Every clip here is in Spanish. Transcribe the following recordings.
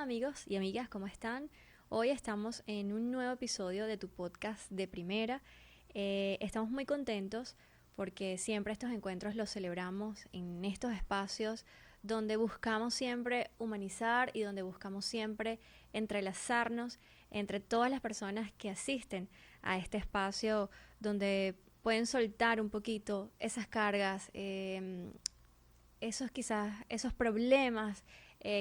amigos y amigas, ¿cómo están? Hoy estamos en un nuevo episodio de tu podcast de primera. Estamos muy contentos porque siempre estos encuentros los celebramos en estos espacios donde buscamos siempre humanizar y donde buscamos siempre entrelazarnos entre todas las personas que asisten a este espacio donde pueden soltar un poquito esas cargas, esos problemas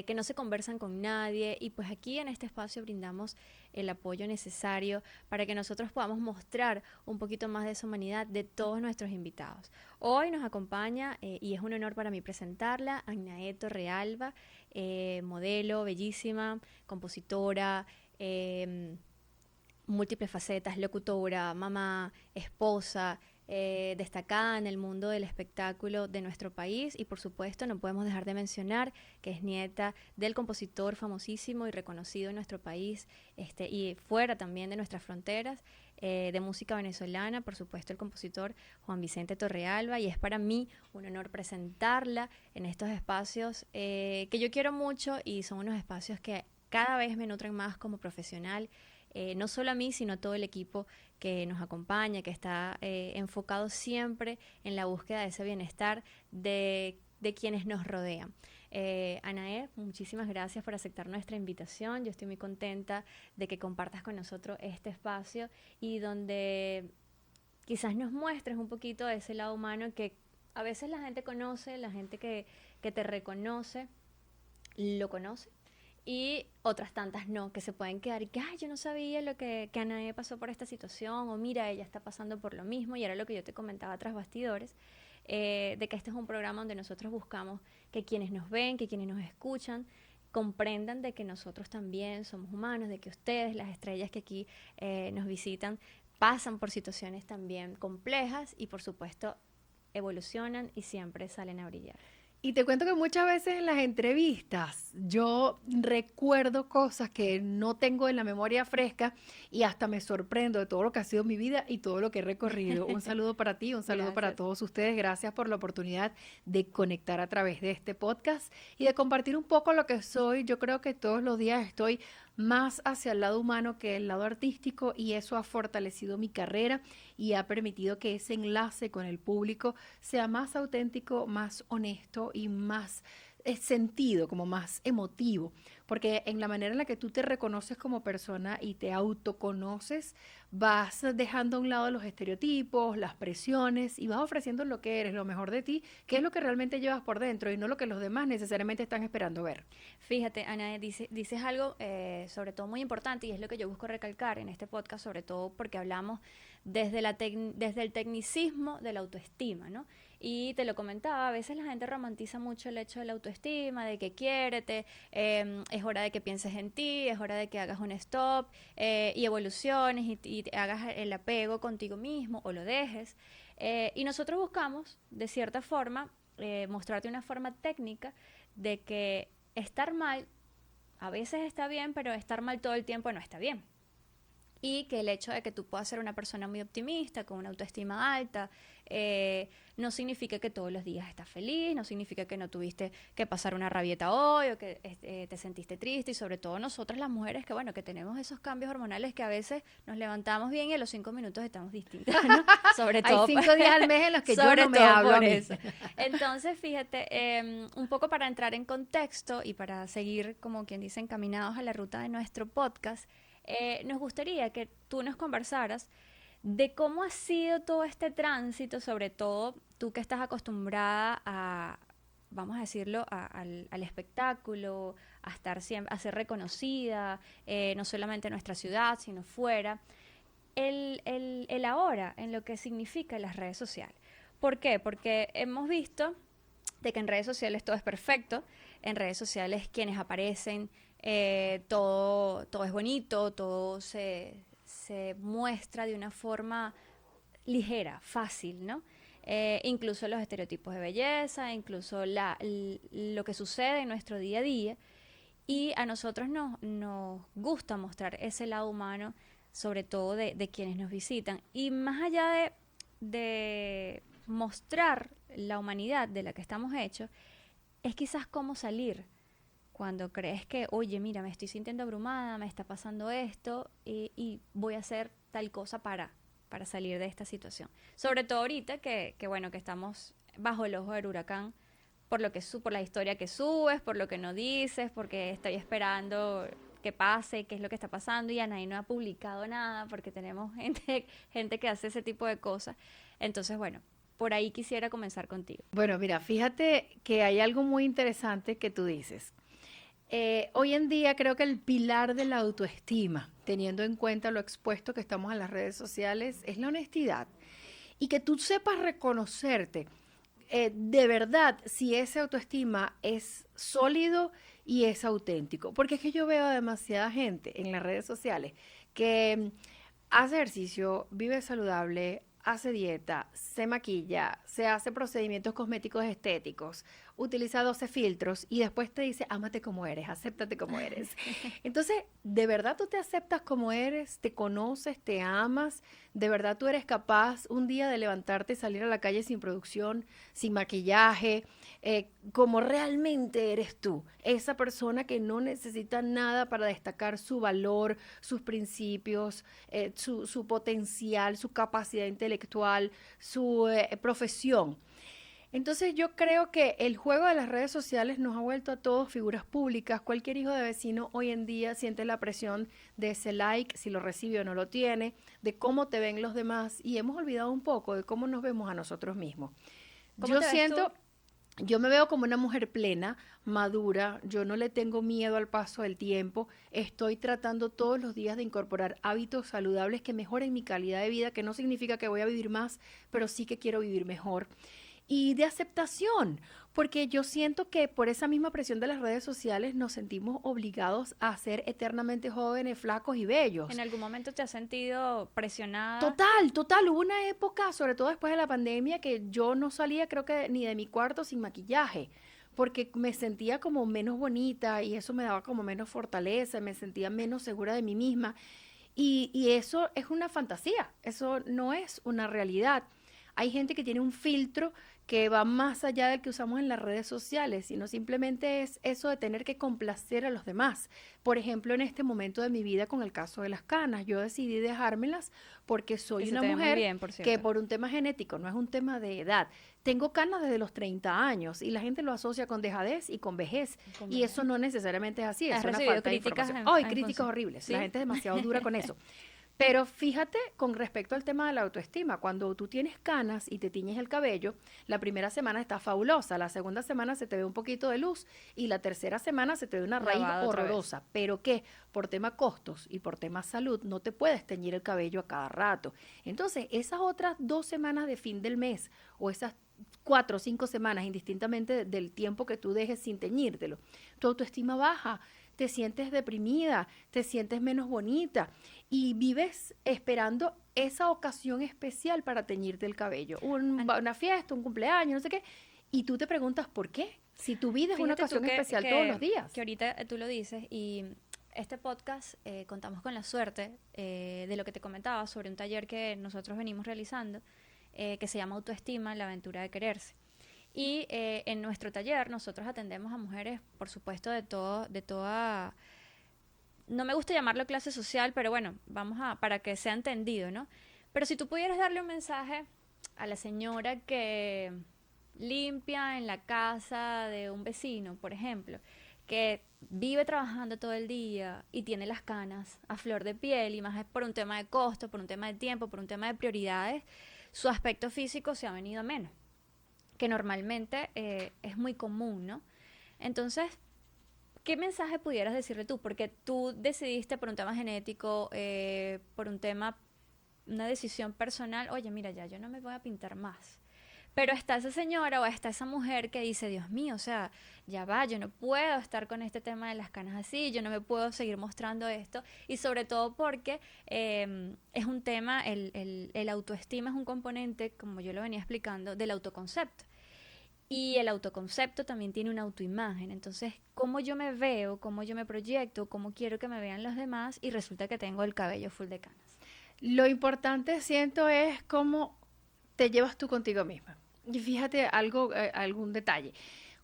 que no se conversan con nadie, y pues aquí en este espacio brindamos el apoyo necesario para que nosotros podamos mostrar un poquito más de esa humanidad de todos nuestros invitados. Hoy nos acompaña y es un honor para mí presentarla, Agnae Torrealba, modelo bellísima, compositora, múltiples facetas, locutora, mamá, esposa, destacada en el mundo del espectáculo de nuestro país, y por supuesto no podemos dejar de mencionar que es nieta del compositor famosísimo y reconocido en nuestro país, y fuera también de nuestras fronteras, de música venezolana, por supuesto el compositor Juan Vicente Torrealba, y es para mí un honor presentarla en estos espacios que yo quiero mucho, y son unos espacios que cada vez me nutren más como profesional. No solo a mí, sino a todo el equipo que nos acompaña, que está enfocado siempre en la búsqueda de ese bienestar de quienes nos rodean. Anae, muchísimas gracias por aceptar nuestra invitación. Yo estoy muy contenta de que compartas con nosotros este espacio y donde quizás nos muestres un poquito de ese lado humano que a veces la gente conoce, la gente que te reconoce, lo conoce, y otras tantas no, que se pueden quedar y que, ay, yo no sabía que Anae pasó por esta situación, o mira, ella está pasando por lo mismo, y era lo que yo te comentaba tras bastidores, de que este es un programa donde nosotros buscamos que quienes nos ven, que quienes nos escuchan, comprendan de que nosotros también somos humanos, de que ustedes, las estrellas que aquí nos visitan, pasan por situaciones también complejas y por supuesto evolucionan y siempre salen a brillar. Y te cuento que muchas veces en las entrevistas yo recuerdo cosas que no tengo en la memoria fresca y hasta me sorprendo de todo lo que ha sido mi vida y todo lo que he recorrido. Un saludo para ti, un saludo para todos ustedes. Gracias por la oportunidad de conectar a través de este podcast y de compartir un poco lo que soy. Yo creo que todos los días estoy más hacia el lado humano que el lado artístico, y eso ha fortalecido mi carrera y ha permitido que ese enlace con el público sea más auténtico, más honesto y más sentido, como más emotivo, porque en la manera en la que tú te reconoces como persona y te autoconoces, vas dejando a un lado los estereotipos, las presiones, y vas ofreciendo lo que eres, lo mejor de ti, que es lo que realmente llevas por dentro y no lo que los demás necesariamente están esperando ver. Fíjate, Ana, dices algo sobre todo muy importante, y es lo que yo busco recalcar en este podcast, sobre todo porque hablamos desde el tecnicismo de la autoestima, ¿no? Y te lo comentaba, a veces la gente romantiza mucho el hecho de la autoestima, de que quiérete, es hora de que pienses en ti, es hora de que hagas un stop y evoluciones y hagas el apego contigo mismo o lo dejes. Y nosotros buscamos, de cierta forma, mostrarte una forma técnica de que estar mal a veces está bien, pero estar mal todo el tiempo no está bien. Y que el hecho de que tú puedas ser una persona muy optimista, con una autoestima alta, no significa que todos los días estás feliz, no significa que no tuviste que pasar una rabieta hoy o que te sentiste triste, y sobre todo nosotras las mujeres que, bueno, que tenemos esos cambios hormonales que a veces nos levantamos bien y a los 5 minutos estamos distintas, ¿no? Sobre Hay todo 5 días al mes en los que yo no me hablo a mí. Eso. Entonces, fíjate, un poco para entrar en contexto y para seguir, como quien dice, encaminados a la ruta de nuestro podcast, nos gustaría que tú nos conversaras de cómo ha sido todo este tránsito, sobre todo tú que estás acostumbrada a, vamos a decirlo, al espectáculo, a estar siempre, a ser reconocida, no solamente en nuestra ciudad, sino fuera, el ahora en lo que significa las redes sociales. ¿Por qué? Porque hemos visto de que en redes sociales todo es perfecto, en redes sociales quienes aparecen, todo es bonito, todo se muestra de una forma ligera, fácil, ¿no? Incluso los estereotipos de belleza, incluso lo que sucede en nuestro día a día. Y a nosotros nos gusta mostrar ese lado humano, sobre todo de quienes nos visitan. Y más allá de mostrar la humanidad de la que estamos hechos, es quizás cómo salir cuando crees que, oye, mira, me estoy sintiendo abrumada, me está pasando esto y voy a hacer tal cosa para salir de esta situación. Sobre todo ahorita que bueno, que estamos bajo el ojo del huracán, por lo que por la historia que subes, por lo que no dices, porque estoy esperando que pase, qué es lo que está pasando y Anaí no ha publicado nada porque tenemos gente que hace ese tipo de cosas. Entonces, bueno, por ahí quisiera comenzar contigo. Bueno, mira, fíjate que hay algo muy interesante que tú dices. Hoy en día creo que el pilar de la autoestima, teniendo en cuenta lo expuesto que estamos en las redes sociales, es la honestidad. Y que tú sepas reconocerte de verdad si ese autoestima es sólido y es auténtico. Porque es que yo veo a demasiada gente en las redes sociales que hace ejercicio, vive saludable, hace dieta, se maquilla, se hace procedimientos cosméticos estéticos, utiliza 12 filtros y después te dice, ámate como eres, acéptate como eres. Entonces, ¿de verdad tú te aceptas como eres? ¿Te conoces? ¿Te amas? ¿De verdad tú eres capaz un día de levantarte y salir a la calle sin producción, sin maquillaje, como realmente eres tú? Esa persona que no necesita nada para destacar su valor, sus principios, su potencial, su capacidad intelectual, su profesión. Entonces yo creo que el juego de las redes sociales nos ha vuelto a todos figuras públicas. Cualquier hijo de vecino hoy en día siente la presión de ese like, si lo recibe o no lo tiene, de cómo te ven los demás y hemos olvidado un poco de cómo nos vemos a nosotros mismos. ¿Cómo Yo te ves tú? siento, yo me veo como una mujer plena, madura, yo no le tengo miedo al paso del tiempo, estoy tratando todos los días de incorporar hábitos saludables que mejoren mi calidad de vida, que no significa que voy a vivir más, pero sí que quiero vivir mejor y de aceptación, porque yo siento que por esa misma presión de las redes sociales nos sentimos obligados a ser eternamente jóvenes, flacos y bellos. ¿En algún momento te has sentido presionada? Total, total, hubo una época, sobre todo después de la pandemia, que yo no salía creo que ni de mi cuarto sin maquillaje, porque me sentía como menos bonita y eso me daba como menos fortaleza, me sentía menos segura de mí misma. Y eso es una fantasía, eso no es una realidad. Hay gente que tiene un filtro que va más allá del que usamos en las redes sociales, sino simplemente es eso de tener que complacer a los demás. Por ejemplo, en este momento de mi vida con el caso de las canas, yo decidí dejármelas porque Que soy se una te ve muy mujer bien, por que cierto. por un tema genético, no es un tema de edad. Tengo canas desde los 30 años y la gente lo asocia con dejadez y con vejez. Y eso no necesariamente es así, es ¿Has una recibido falta de críticas información. ¡Ay, en críticas función? horribles! La ¿Sí? gente es demasiado dura con eso. Pero fíjate con respecto al tema de la autoestima, cuando tú tienes canas y te tiñes el cabello, la primera semana está fabulosa, la segunda semana se te ve un poquito de luz y la tercera semana se te ve una raíz Lavado otra vez. horrorosa. Pero que por tema costos y por tema salud no te puedes teñir el cabello a cada rato. Entonces, esas otras 2 semanas de fin del mes o esas 4 o 5 semanas, indistintamente del tiempo que tú dejes sin teñírtelo, tu autoestima baja, te sientes deprimida, te sientes menos bonita y vives esperando esa ocasión especial para teñirte el cabello, An- una fiesta, un cumpleaños, no sé qué, y tú te preguntas por qué, si tu vida es una Fíjate tú ocasión especial todos los días. que ahorita tú lo dices y este podcast contamos con la suerte de lo que te comentaba sobre un taller que nosotros venimos realizando que se llama Autoestima, la aventura de quererse. Y en nuestro taller nosotros atendemos a mujeres, por supuesto, de toda, no me gusta llamarlo clase social, pero bueno, para que sea entendido, ¿no? Pero si tú pudieras darle un mensaje a la señora que limpia en la casa de un vecino, por ejemplo, que vive trabajando todo el día y tiene las canas a flor de piel, y más es por un tema de costo, por un tema de tiempo, por un tema de prioridades, su aspecto físico se ha venido a menos, que normalmente es muy común, ¿no? Entonces, ¿qué mensaje pudieras decirle tú? Porque tú decidiste por un tema genético, por un tema, una decisión personal, oye, mira, ya yo no me voy a pintar más. Pero está esa señora o está esa mujer que dice, Dios mío, o sea, ya va, yo no puedo estar con este tema de las canas así, yo no me puedo seguir mostrando esto. Y sobre todo porque es un tema, el autoestima es un componente, como yo lo venía explicando, del autoconcepto. Y el autoconcepto también tiene una autoimagen. Entonces, cómo yo me veo, cómo yo me proyecto, cómo quiero que me vean los demás y resulta que tengo el cabello full de canas. Lo importante siento es cómo te llevas tú contigo misma. Y fíjate algo, algún detalle.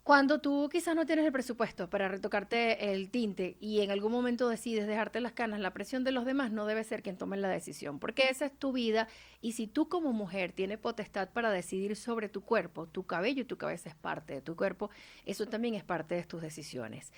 Cuando tú quizás no tienes el presupuesto para retocarte el tinte y en algún momento decides dejarte las canas, la presión de los demás no debe ser quien tome la decisión, porque esa es tu vida y si tú como mujer tienes potestad para decidir sobre tu cuerpo, tu cabello y tu cabeza es parte de tu cuerpo, eso también es parte de tus decisiones.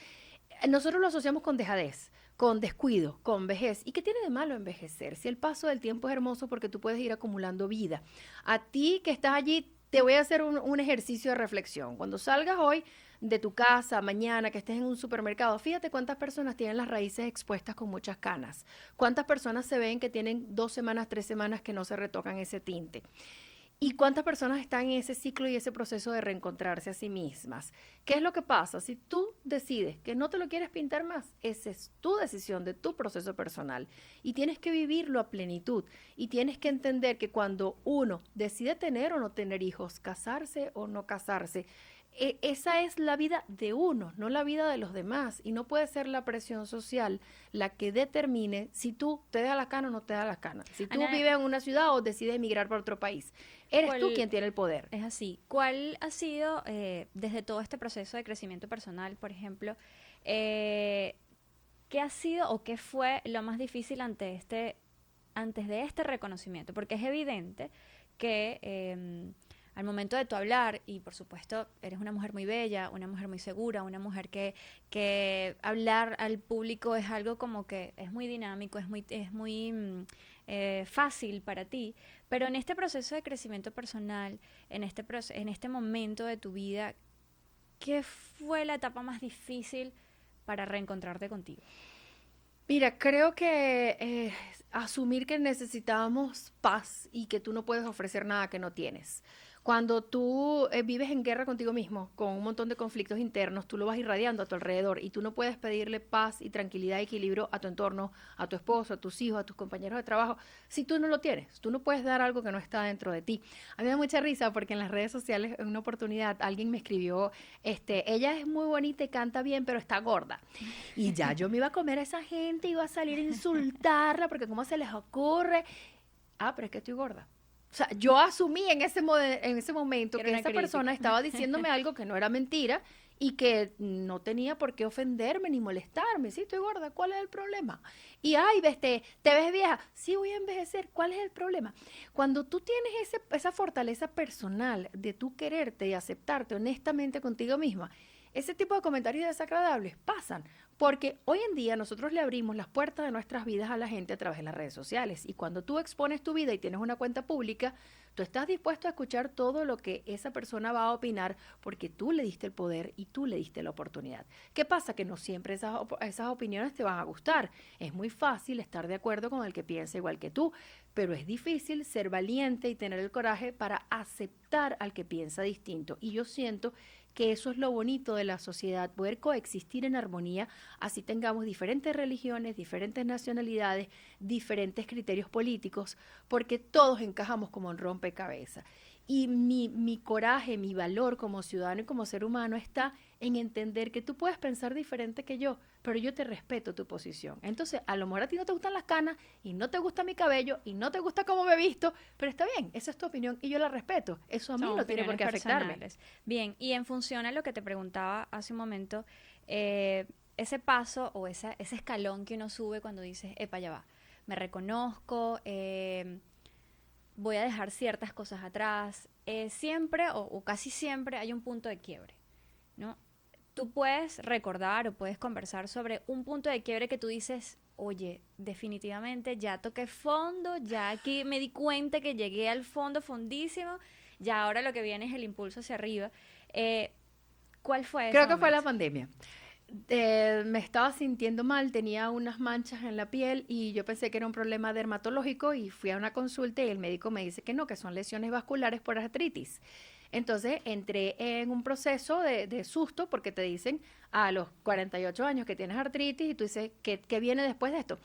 Nosotros lo asociamos con dejadez, con descuido, con vejez. ¿Y qué tiene de malo envejecer? Si el paso del tiempo es hermoso porque tú puedes ir acumulando vida. A ti que estás allí, te voy a hacer un ejercicio de reflexión. Cuando salgas hoy de tu casa, mañana, que estés en un supermercado, fíjate cuántas personas tienen las raíces expuestas con muchas canas. Cuántas personas se ven que tienen 2 semanas, 3 semanas que no se retocan ese tinte. ¿Y cuántas personas están en ese ciclo y ese proceso de reencontrarse a sí mismas? ¿Qué es lo que pasa? Si tú decides que no te lo quieres pintar más, esa es tu decisión de tu proceso personal y tienes que vivirlo a plenitud y tienes que entender que cuando uno decide tener o no tener hijos, casarse o no casarse, esa es la vida de uno, no la vida de los demás. Y no puede ser la presión social la que determine si tú te da la cana o no te da la cana. Si tú Ana, vives en una ciudad o decides emigrar para otro país, eres tú ¿cuál quien tiene el poder. es así? ¿Cuál ha sido, desde todo este proceso de crecimiento personal, por ejemplo, eh, qué ha sido o qué fue lo más difícil antes de este reconocimiento? Porque es evidente que al momento de tu hablar, y por supuesto eres una mujer muy bella, una mujer muy segura, una mujer que hablar al público es algo como que es muy dinámico, es muy fácil para ti, pero en este proceso de crecimiento personal, en este momento de tu vida, ¿qué fue la etapa más difícil para reencontrarte contigo? Mira, creo que asumir que necesitamos paz y que tú no puedes ofrecer nada que no tienes. Cuando tú vives en guerra contigo mismo, con un montón de conflictos internos, tú lo vas irradiando a tu alrededor y tú no puedes pedirle paz y tranquilidad y equilibrio a tu entorno, a tu esposo, a tus hijos, a tus compañeros de trabajo, si tú no lo tienes. Tú no puedes dar algo que no está dentro de ti. A mí me da mucha risa porque en las redes sociales, en una oportunidad, alguien me escribió, ella es muy bonita y canta bien, pero está gorda. Y ya yo me iba a comer a esa gente, iba a salir a insultarla, porque ¿cómo se les ocurre? Ah, pero es que estoy gorda. O sea, yo asumí en ese momento Que era que una esa persona crítica. estaba diciéndome algo que no era mentira y que no tenía por qué ofenderme ni molestarme. Sí, estoy gorda, ¿cuál es el problema? Y, ay, te ves vieja. Sí, voy a envejecer, ¿cuál es el problema? Cuando tú tienes esa fortaleza personal de tú quererte y aceptarte honestamente contigo misma, ese tipo de comentarios desagradables pasan, porque hoy en día nosotros le abrimos las puertas de nuestras vidas a la gente a través de las redes sociales. Y cuando tú expones tu vida y tienes una cuenta pública, tú estás dispuesto a escuchar todo lo que esa persona va a opinar porque tú le diste el poder y tú le diste la oportunidad. ¿Qué pasa? Que no siempre esas opiniones te van a gustar. Es muy fácil estar de acuerdo con el que piensa igual que tú, pero es difícil ser valiente y tener el coraje para aceptar al que piensa distinto. Y yo siento que eso es lo bonito de la sociedad, poder coexistir en armonía, así tengamos diferentes religiones, diferentes nacionalidades, diferentes criterios políticos, porque todos encajamos como un rompecabezas. Y mi coraje, mi valor como ciudadano y como ser humano está en entender que tú puedes pensar diferente que yo, pero yo te respeto tu posición. Entonces, a lo mejor a ti no te gustan las canas y no te gusta mi cabello y no te gusta cómo me he visto, pero está bien, esa es tu opinión y yo la respeto. Eso a mí Son no tiene por opiniones qué afectarme. personales. Bien, y en función a lo que te preguntaba hace un momento, eh, ese paso o ese escalón que uno sube cuando dices, epa, ya va, me reconozco, voy a dejar ciertas cosas atrás, siempre o casi siempre hay un punto de quiebre, ¿no? Tú puedes recordar o puedes conversar sobre un punto de quiebre que tú dices, oye, definitivamente ya toqué fondo, ya aquí me di cuenta que llegué al fondo fondísimo, ya ahora lo que viene es el impulso hacia arriba. Eh, ¿Cuál fue ese Creo que fue la momento? pandemia. Me estaba sintiendo mal, tenía unas manchas en la piel y yo pensé que era un problema dermatológico y fui a una consulta y el médico me dice que no, que son lesiones vasculares por artritis. Entonces entré en un proceso de susto porque te dicen a los 48 años que tienes artritis y tú dices, ¿qué viene después de esto?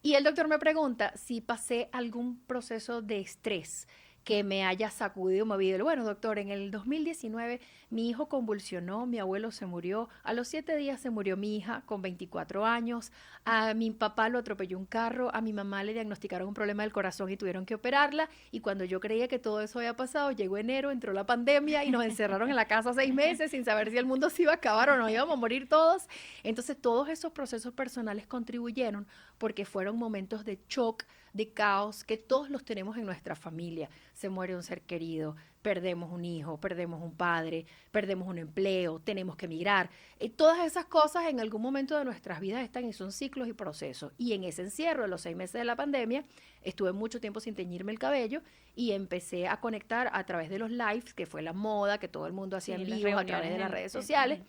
Y el doctor me pregunta si pasé algún proceso de estrés que me haya sacudido, movido. Bueno, doctor, en el 2019 mi hijo convulsionó, mi abuelo se murió, a los 7 días se murió mi hija con 24 años, a mi papá lo atropelló un carro, a mi mamá le diagnosticaron un problema del corazón y tuvieron que operarla, y cuando yo creía que todo eso había pasado, llegó enero, entró la pandemia y nos encerraron en la casa 6 meses sin saber si el mundo se iba a acabar o nos íbamos a morir todos. Entonces todos esos procesos personales contribuyeron porque fueron momentos de shock, de caos, que todos los tenemos en nuestra familia. Se muere un ser querido, perdemos un hijo, perdemos un padre, perdemos un empleo, tenemos que emigrar. Todas esas cosas en algún momento de nuestras vidas están y son ciclos y procesos. Y en ese encierro de los 6 meses de la pandemia, estuve mucho tiempo sin teñirme el cabello y empecé a conectar a través de los lives, que fue la moda, que todo el mundo hacía Sí, en las vivo a través de las redes sociales.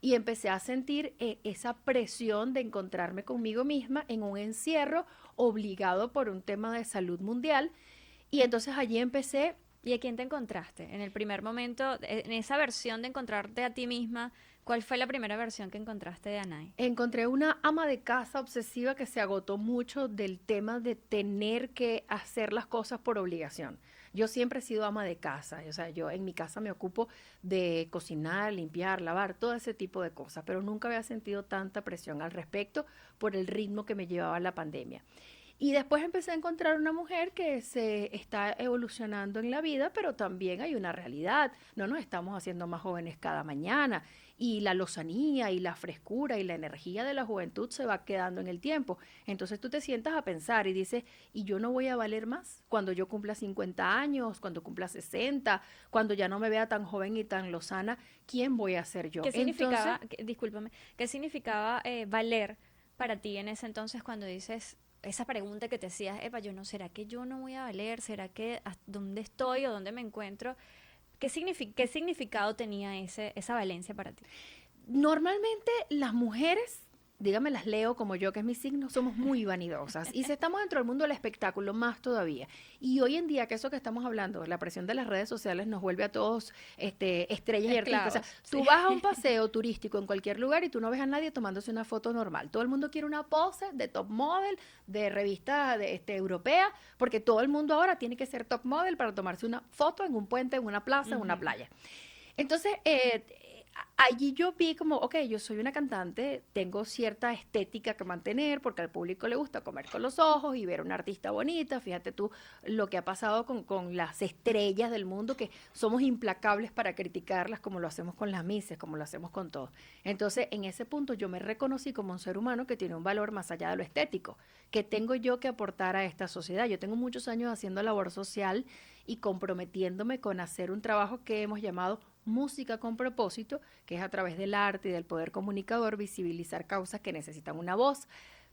Y empecé a sentir esa presión de encontrarme conmigo misma en un encierro obligado por un tema de salud mundial. Y entonces allí empecé. ¿Y a quién te encontraste? En el primer momento, en esa versión de encontrarte a ti misma, ¿cuál fue la primera versión que encontraste de Anaí? Encontré una ama de casa obsesiva que se agotó mucho del tema de tener que hacer las cosas por obligación. Yo siempre he sido ama de casa, o sea, yo en mi casa me ocupo de cocinar, limpiar, lavar, todo ese tipo de cosas, pero nunca había sentido tanta presión al respecto por el ritmo que me llevaba la pandemia. Y después empecé a encontrar una mujer que se está evolucionando en la vida, pero también hay una realidad. No nos estamos haciendo más jóvenes cada mañana y la lozanía y la frescura y la energía de la juventud se va quedando en el tiempo. Entonces tú te sientas a pensar y dices, ¿y yo no voy a valer más cuando yo cumpla 50 años, cuando cumpla 60, cuando ya no me vea tan joven y tan lozana? ¿Quién voy a ser yo? ¿Qué significaba, discúlpame, qué significaba valer para ti en ese entonces cuando dices esa pregunta que te hacías, epa, yo no, ¿será que yo no voy a valer? ¿Será que dónde estoy o dónde me encuentro? ¿Qué significado tenía esa valencia para ti? Normalmente las mujeres, dígame las Leo como yo, que es mi signo, somos muy vanidosas. Y si estamos dentro del mundo del espectáculo, más todavía. Y hoy en día, que eso que estamos hablando, la presión de las redes sociales nos vuelve a todos estrellas y artistas. O sea, Esclavos, tú sí. vas a un paseo turístico en cualquier lugar y tú no ves a nadie tomándose una foto normal. Todo el mundo quiere una pose de top model, de revista europea, porque todo el mundo ahora tiene que ser top model para tomarse una foto en un puente, en una plaza, en una Ujú. playa. Entonces, allí yo vi como, ok, yo soy una cantante, tengo cierta estética que mantener porque al público le gusta comer con los ojos y ver a una artista bonita. Fíjate tú lo que ha pasado con las estrellas del mundo, que somos implacables para criticarlas como lo hacemos con las Misses, como lo hacemos con todo. Entonces, en ese punto yo me reconocí como un ser humano que tiene un valor más allá de lo estético, que tengo yo que aportar a esta sociedad. Yo tengo muchos años haciendo labor social y comprometiéndome con hacer un trabajo que hemos llamado música con propósito, que es a través del arte y del poder comunicador visibilizar causas que necesitan una voz.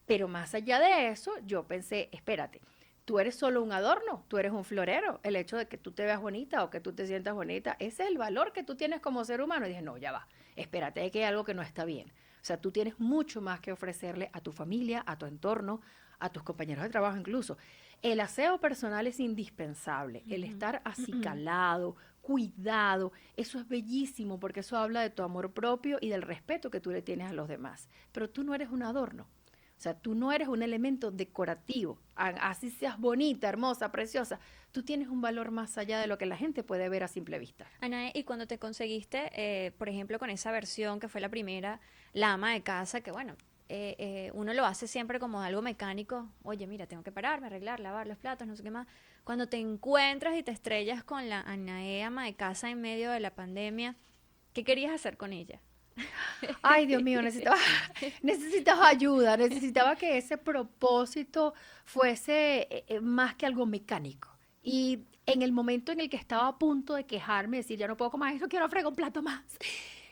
Pero más allá de eso, yo pensé, espérate, tú eres solo un adorno, tú eres un florero. El hecho de que tú te veas bonita o que tú te sientas bonita, ese es el valor que tú tienes como ser humano. Y dije, no, ya va, espérate, que hay algo que no está bien. O sea, tú tienes mucho más que ofrecerle a tu familia, a tu entorno, a tus compañeros de trabajo incluso. El aseo personal es indispensable, el Ujú. estar acicalado, cuidado, eso es bellísimo porque eso habla de tu amor propio y del respeto que tú le tienes a los demás. Pero tú no eres un adorno, o sea, tú no eres un elemento decorativo, así seas bonita, hermosa, preciosa, tú tienes un valor más allá de lo que la gente puede ver a simple vista. Anaí, y cuando te conseguiste, por ejemplo, con esa versión que fue la primera, la ama de casa, que bueno, uno lo hace siempre como algo mecánico. Oye, mira, tengo que pararme, arreglar, lavar los platos, no sé qué más. Cuando te encuentras y te estrellas con la Anaí ama de casa en medio de la pandemia, ¿qué querías hacer con ella? Ay, Dios mío, necesitaba ayuda, necesitaba que ese propósito fuese más que algo mecánico. Y en el momento en el que estaba a punto de quejarme, decir, ya no puedo comer eso, quiero fregar un plato más,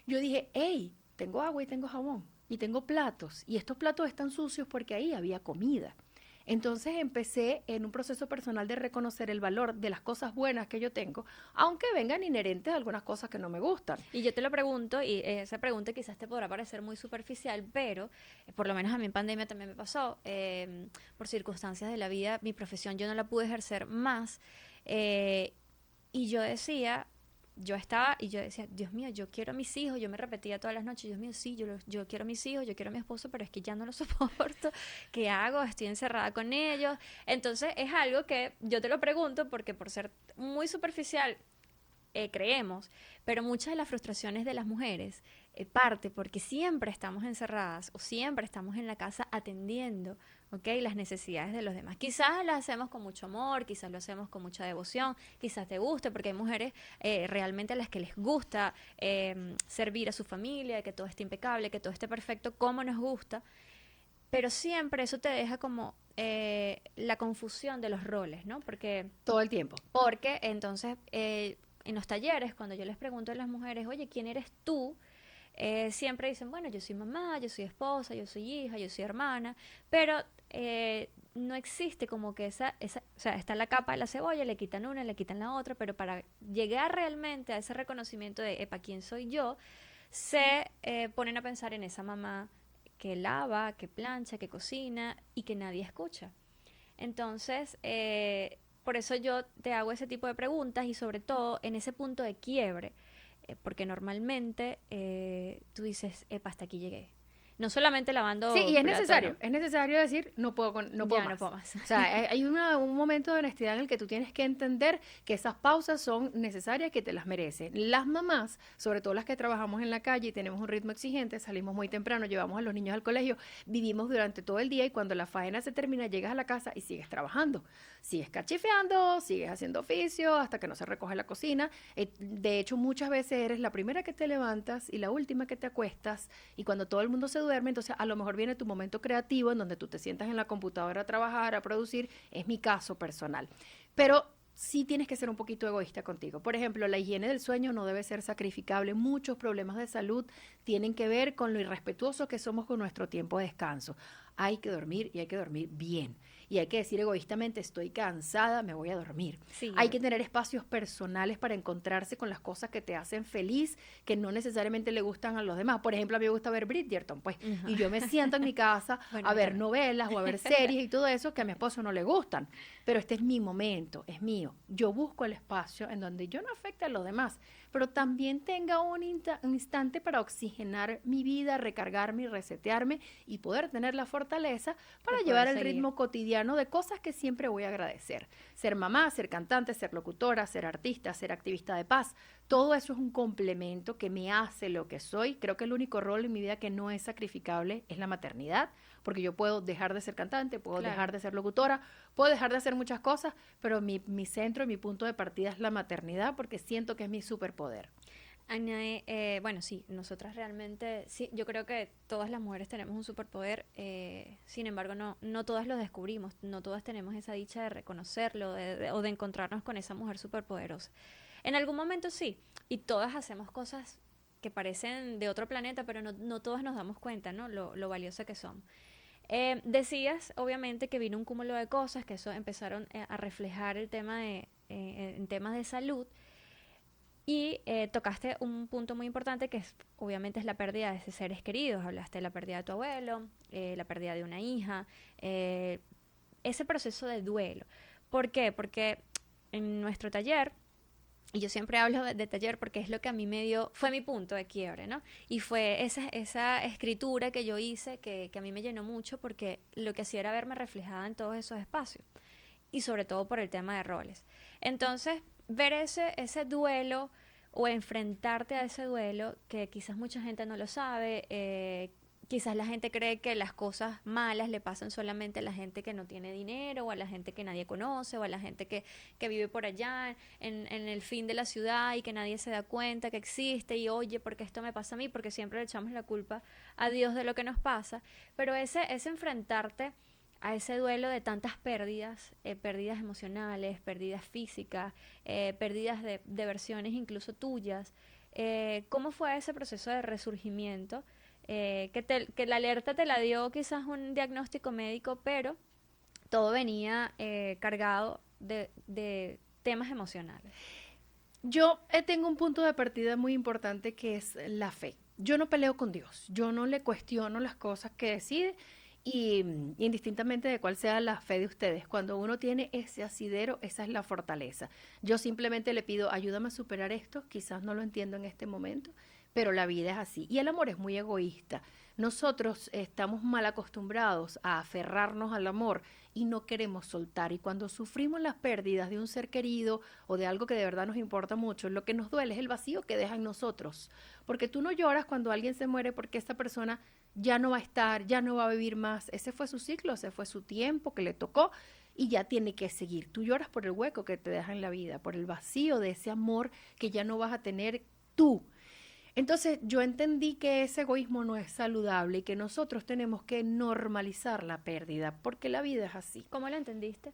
yo dije, hey, tengo agua y tengo jabón y tengo platos y estos platos están sucios porque ahí había comida. Entonces empecé en un proceso personal de reconocer el valor de las cosas buenas que yo tengo, aunque vengan inherentes a algunas cosas que no me gustan. Y yo te lo pregunto, y esa pregunta quizás te podrá parecer muy superficial, pero por lo menos a mí en pandemia también me pasó, por circunstancias de la vida, mi profesión yo no la pude ejercer más, eh, y yo decía, yo estaba y yo decía, Dios mío, yo quiero a mis hijos, yo me repetía todas las noches, Dios mío, sí, yo quiero a mis hijos, yo quiero a mi esposo, pero es que ya no lo soporto, ¿qué hago? Estoy encerrada con ellos. Entonces es algo que yo te lo pregunto porque por ser muy superficial, creemos, pero muchas de las frustraciones de las mujeres parte porque siempre estamos encerradas o siempre estamos en la casa atendiendo, ¿ok? Las necesidades de los demás. Quizás las hacemos con mucho amor, quizás lo hacemos con mucha devoción, quizás te guste, porque hay mujeres realmente a las que les gusta servir a su familia, que todo esté impecable, que todo esté perfecto, como nos gusta, pero siempre eso te deja como la confusión de los roles, ¿no? Todo el tiempo. Porque entonces, en los talleres, cuando yo les pregunto a las mujeres, oye, ¿quién eres tú? Siempre dicen, bueno, yo soy mamá, yo soy esposa, yo soy hija, yo soy hermana, pero no existe como que o sea, está la capa de la cebolla, le quitan una, le quitan la otra, pero para llegar realmente a ese reconocimiento de, epa, ¿quién soy yo? Se ponen a pensar en esa mamá que lava, que plancha, que cocina y que nadie escucha. Entonces, por eso yo te hago ese tipo de preguntas y sobre todo en ese punto de quiebre, porque normalmente tú dices, epa, hasta aquí llegué. No solamente Sí, y lavando platos, ¿no? es necesario decir, no puedo Ya no más. puedo más. O sea, hay un momento de honestidad en el que tú tienes que entender que esas pausas son necesarias, que te las merecen. Las mamás, sobre todo las que trabajamos en la calle y tenemos un ritmo exigente, salimos muy temprano, llevamos a los niños al colegio, vivimos durante todo el día y cuando la faena se termina, llegas a la casa y sigues trabajando. Sigues cachifeando, sigues haciendo oficio hasta que no se recoge la cocina. De hecho, muchas veces eres la primera que te levantas y la última que te acuestas y cuando todo el mundo se duerme, entonces a lo mejor viene tu momento creativo en donde tú te sientas en la computadora a trabajar, a producir. Es mi caso personal. Pero sí tienes que ser un poquito egoísta contigo. Por ejemplo, la higiene del sueño no debe ser sacrificable. Muchos problemas de salud tienen que ver con lo irrespetuosos que somos con nuestro tiempo de descanso. Hay que dormir y hay que dormir bien. Y hay que decir egoístamente, estoy cansada, me voy a dormir. Sí, Hay que tener espacios personales para encontrarse con las cosas que te hacen feliz, que no necesariamente le gustan a los demás. Por ejemplo, a mí me gusta ver Bridgerton, pues, y yo me siento en mi casa bueno, a a mí ver también. novelas o a ver series y todo eso que a mi esposo no le gustan. Pero este es mi momento, es mío. Yo busco el espacio en donde yo no afecte a los demás, pero también tenga un instante para oxigenar mi vida, recargarme y resetearme y poder tener la fortaleza para De llevar poder el seguir. ritmo cotidiano de cosas que siempre voy a agradecer. Ser mamá, ser cantante, ser locutora, ser artista, ser activista de paz, todo eso es un complemento que me hace lo que soy. Creo que el único rol en mi vida que no es sacrificable es la maternidad, porque yo puedo dejar de ser cantante, puedo Claro. dejar de ser locutora, puedo dejar de hacer muchas cosas, pero mi centro y mi punto de partida es la maternidad porque siento que es mi superpoder. Anae, bueno, sí, nosotras realmente, sí, yo creo que todas las mujeres tenemos un superpoder, sin embargo, no todas lo descubrimos, no todas tenemos esa dicha de reconocerlo o de encontrarnos con esa mujer superpoderosa. En algún momento sí, y todas hacemos cosas que parecen de otro planeta, pero no todas nos damos cuenta, ¿no? Lo valiosa que son. Decías, obviamente, que vino un cúmulo de cosas, que eso empezaron a reflejar el tema en temas de salud. Y tocaste un punto muy importante que es, obviamente es la pérdida de esos seres queridos. Hablaste de la pérdida de tu abuelo, la pérdida de una hija, ese proceso de duelo. ¿Por qué? Porque en nuestro taller, y yo siempre hablo de taller porque es lo que a mí me dio, fue mi punto de quiebre, ¿no? Y fue esa escritura que yo hice que a mí me llenó mucho porque lo que hacía era verme reflejada en todos esos espacios. Y sobre todo por el tema de roles. Entonces, ver ese duelo o enfrentarte a ese duelo, que quizás mucha gente no lo sabe, quizás la gente cree que las cosas malas le pasan solamente a la gente que no tiene dinero, o a la gente que nadie conoce, o a la gente que vive por allá en el fin de la ciudad y que nadie se da cuenta que existe y oye, ¿por qué esto me pasa a mí? Porque siempre le echamos la culpa a Dios de lo que nos pasa. Pero ese enfrentarte a ese duelo de tantas pérdidas, pérdidas emocionales, pérdidas físicas, pérdidas de versiones incluso tuyas. ¿Cómo fue ese proceso de resurgimiento? Que la alerta te la dio quizás un diagnóstico médico, pero todo venía cargado de temas emocionales. Yo tengo un punto de partida muy importante que es la fe. Yo no peleo con Dios, yo no le cuestiono las cosas que decide Y indistintamente de cuál sea la fe de ustedes, cuando uno tiene ese asidero, esa es la fortaleza. Yo simplemente le pido, ayúdame a superar esto, quizás no lo entiendo en este momento, pero la vida es así. Y el amor es muy egoísta. Nosotros estamos mal acostumbrados a aferrarnos al amor y no queremos soltar. Y cuando sufrimos las pérdidas de un ser querido o de algo que de verdad nos importa mucho, lo que nos duele es el vacío que deja en nosotros. Porque tú no lloras cuando alguien se muere porque esa persona ya no va a estar, ya no va a vivir más. Ese fue su ciclo, ese fue su tiempo que le tocó y ya tiene que seguir. Tú lloras por el hueco que te deja en la vida, por el vacío de ese amor que ya no vas a tener tú. Entonces yo entendí que ese egoísmo no es saludable y que nosotros tenemos que normalizar la pérdida, porque la vida es así. ¿Cómo lo entendiste?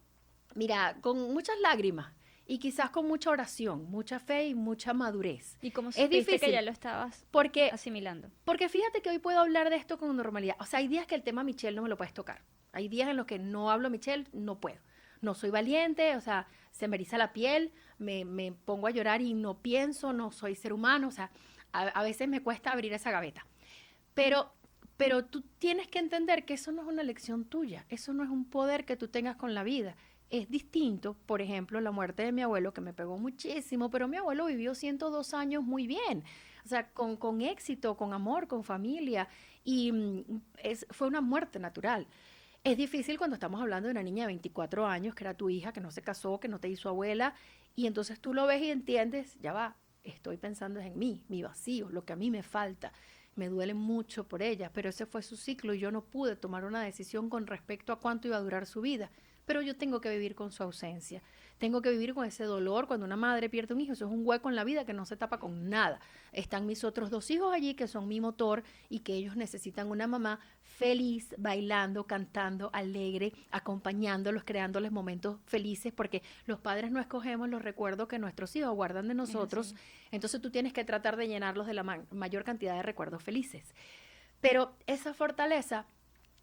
Mira, con muchas lágrimas y quizás con mucha oración, mucha fe y mucha madurez. ¿Y cómo Es supiste que difícil ya lo estabas porque asimilando? porque fíjate que hoy puedo hablar de esto con normalidad. O sea, hay días que el tema Michelle no me lo puedes tocar. Hay días en los que no hablo Michelle, no puedo. No soy valiente, o sea, se me eriza la piel, me pongo a llorar y no pienso, no soy ser humano. O sea, a veces me cuesta abrir esa gaveta. Pero, pero tú tienes que entender que eso no es una elección tuya, eso no es un poder que tú tengas con la vida. Es distinto, por ejemplo, la muerte de mi abuelo, que me pegó muchísimo, pero mi abuelo vivió 102 años muy bien, o sea, con éxito, con amor, con familia, y fue una muerte natural. Es difícil cuando estamos hablando de una niña de 24 años, que era tu hija, que no se casó, que no te hizo abuela, y entonces tú lo ves y entiendes, ya va, estoy pensando en mí, mi vacío, lo que a mí me falta. Me duele mucho por ella, pero ese fue su ciclo y yo no pude tomar una decisión con respecto a cuánto iba a durar su vida. Pero yo tengo que vivir con su ausencia. Tengo que vivir con ese dolor cuando una madre pierde un hijo. Eso es un hueco en la vida que no se tapa con nada. Están mis otros dos hijos allí que son mi motor y que ellos necesitan una mamá feliz, bailando, cantando, alegre, acompañándolos, creándoles momentos felices, porque los padres no escogemos los recuerdos que nuestros hijos guardan de nosotros. Entonces tú tienes que tratar de llenarlos de la mayor cantidad de recuerdos felices. Pero esa fortaleza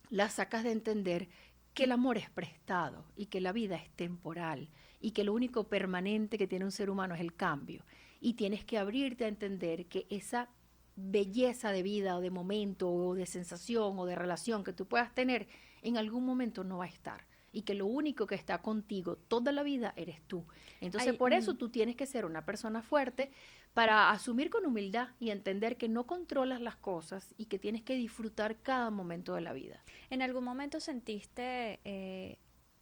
la sacas de entender que el amor es prestado y que la vida es temporal y que lo único permanente que tiene un ser humano es el cambio. Y tienes que abrirte a entender que esa belleza de vida o de momento o de sensación o de relación que tú puedas tener en algún momento no va a estar y que lo único que está contigo toda la vida eres tú. Entonces Ay, por eso tú tienes que ser una persona fuerte para asumir con humildad y entender que no controlas las cosas y que tienes que disfrutar cada momento de la vida. ¿en algún momento sentiste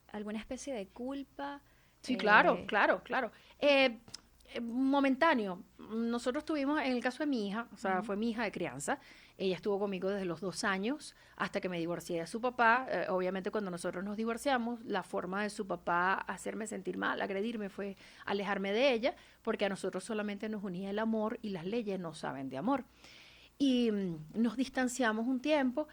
alguna especie de culpa? Sí, claro, Eh, claro, claro. Momentáneo. Nosotros tuvimos, en el caso de mi hija, o sea, Ujú. fue mi hija de crianza, ella estuvo conmigo desde los 2 años hasta que me divorcié de su papá. Obviamente cuando nosotros nos divorciamos, la forma de su papá hacerme sentir mal, agredirme, fue alejarme de ella, porque a nosotros solamente nos unía el amor y las leyes no saben de amor. Y nos distanciamos un tiempo.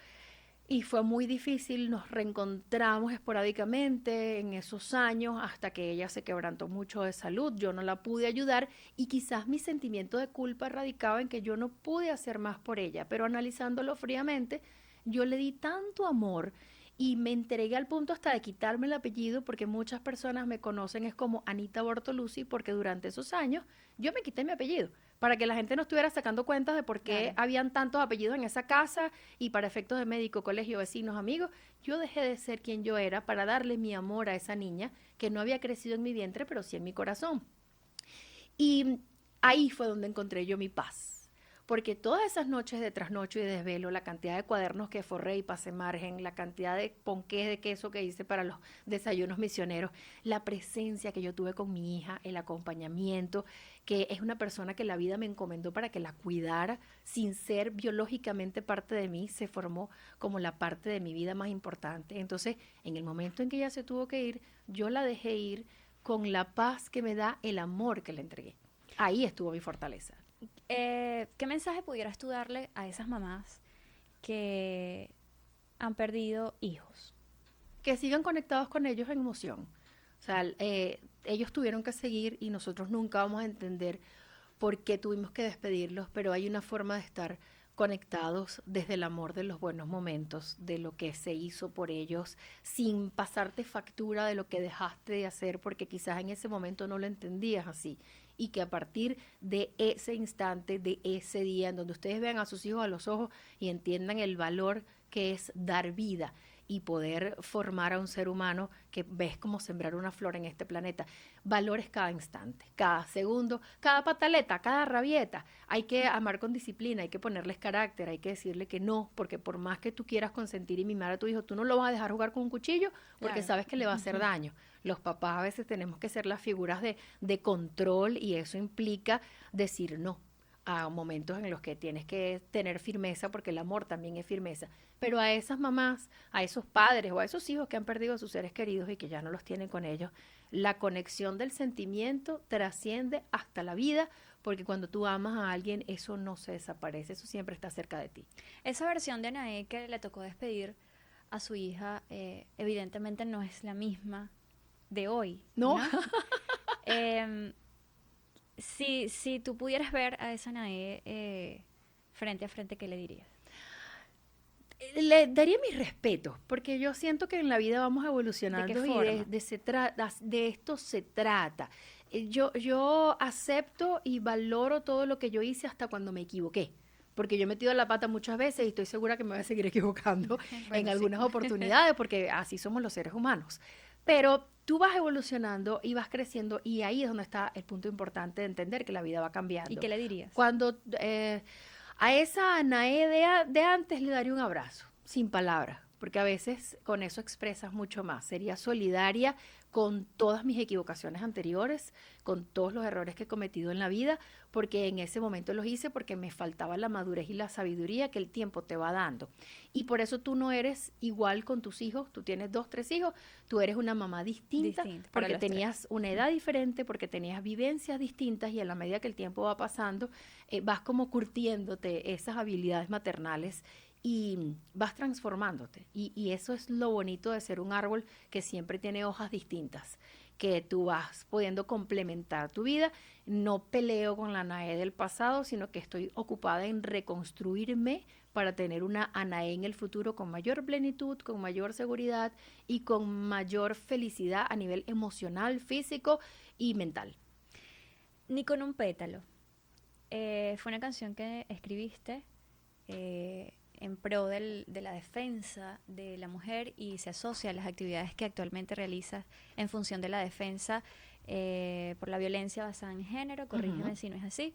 Y fue muy difícil, nos reencontramos esporádicamente en esos años hasta que ella se quebrantó mucho de salud, yo no la pude ayudar y quizás mi sentimiento de culpa radicaba en que yo no pude hacer más por ella, pero analizándolo fríamente, yo le di tanto amor y me entregué al punto hasta de quitarme el apellido porque muchas personas me conocen es como Anita Bortolucci porque durante esos años yo me quité mi apellido para que la gente no estuviera sacando cuentas de por qué Claro. habían tantos apellidos en esa casa y para efectos de médico, colegio, vecinos, amigos, yo dejé de ser quien yo era para darle mi amor a esa niña que no había crecido en mi vientre, pero sí en mi corazón. Y ahí fue donde encontré yo mi paz. Porque todas esas noches de trasnocho y de desvelo, la cantidad de cuadernos que forré y pasé margen, la cantidad de ponqués de queso que hice para los desayunos misioneros, la presencia que yo tuve con mi hija, el acompañamiento, que es una persona que la vida me encomendó para que la cuidara, sin ser biológicamente parte de mí, se formó como la parte de mi vida más importante. Entonces, en el momento en que ella se tuvo que ir, yo la dejé ir con la paz que me da el amor que le entregué. Ahí estuvo mi fortaleza. ¿Qué mensaje pudieras tú darle a esas mamás que han perdido hijos? Que sigan conectados con ellos en emoción. O sea, ellos tuvieron que seguir y nosotros nunca vamos a entender por qué tuvimos que despedirlos, pero hay una forma de estar conectados desde el amor de los buenos momentos, de lo que se hizo por ellos, sin pasarte factura de lo que dejaste de hacer, porque quizás en ese momento no lo entendías así. Y que a partir de ese instante, de ese día, en donde ustedes vean a sus hijos a los ojos y entiendan el valor que es dar vida y poder formar a un ser humano que ves como sembrar una flor en este planeta. Valores cada instante, cada segundo, cada pataleta, cada rabieta. Hay que amar con disciplina, hay que ponerles carácter, hay que decirle que no, porque por más que tú quieras consentir y mimar a tu hijo, tú no lo vas a dejar jugar con un cuchillo porque Claro. sabes que le va a hacer daño. Los papás a veces tenemos que ser las figuras de control y eso implica decir no a momentos en los que tienes que tener firmeza porque el amor también es firmeza. Pero a esas mamás, a esos padres o a esos hijos que han perdido a sus seres queridos y que ya no los tienen con ellos, la conexión del sentimiento trasciende hasta la vida porque cuando tú amas a alguien eso no se desaparece, eso siempre está cerca de ti. Esa versión de Anae que le tocó despedir a su hija, evidentemente no es la misma de hoy, ¿No? ¿no? Em, si tú pudieras ver a esa Anae frente a frente, ¿qué le dirías? Le daría mis respetos, porque yo siento que en la vida vamos ¿De qué evolucionando y forma? de esto se trata. Yo acepto y valoro todo lo que yo hice hasta cuando me equivoqué, porque yo he metido la pata muchas veces y estoy segura que me voy a seguir equivocando en Bueno, sí. algunas oportunidades, porque así somos los seres humanos. Pero tú vas evolucionando y vas creciendo y ahí es donde está el punto importante de entender que la vida va ¿Y cambiando. qué le dirías? Cuando a esa Anaé de antes le daría un abrazo, sin palabras, porque a veces con eso expresas mucho más. Sería solidaria con todas mis equivocaciones anteriores, con todos los errores que he cometido en la vida, porque en ese momento los hice porque me faltaba la madurez y la sabiduría que el tiempo te va dando. Y por eso tú no eres igual con tus hijos, tú tienes 2, 3 hijos, tú eres una mamá distinta, Distinta, para porque los tres. tenías una edad diferente, porque tenías vivencias distintas y a la medida que el tiempo va pasando, vas como curtiéndote esas habilidades maternales y vas transformándote. Y eso es lo bonito de ser un árbol que siempre tiene hojas distintas, que tú vas pudiendo complementar tu vida. No peleo con la Anaé del pasado, sino que estoy ocupada en reconstruirme para tener una Anaé en el futuro con mayor plenitud, con mayor seguridad y con mayor felicidad a nivel emocional, físico y mental. Ni con un pétalo. Fue una canción que escribiste en pro de la defensa de la mujer y se asocia a las actividades que actualmente realizas en función de la defensa por la violencia basada en género. Corrígeme Ujú. si no es así.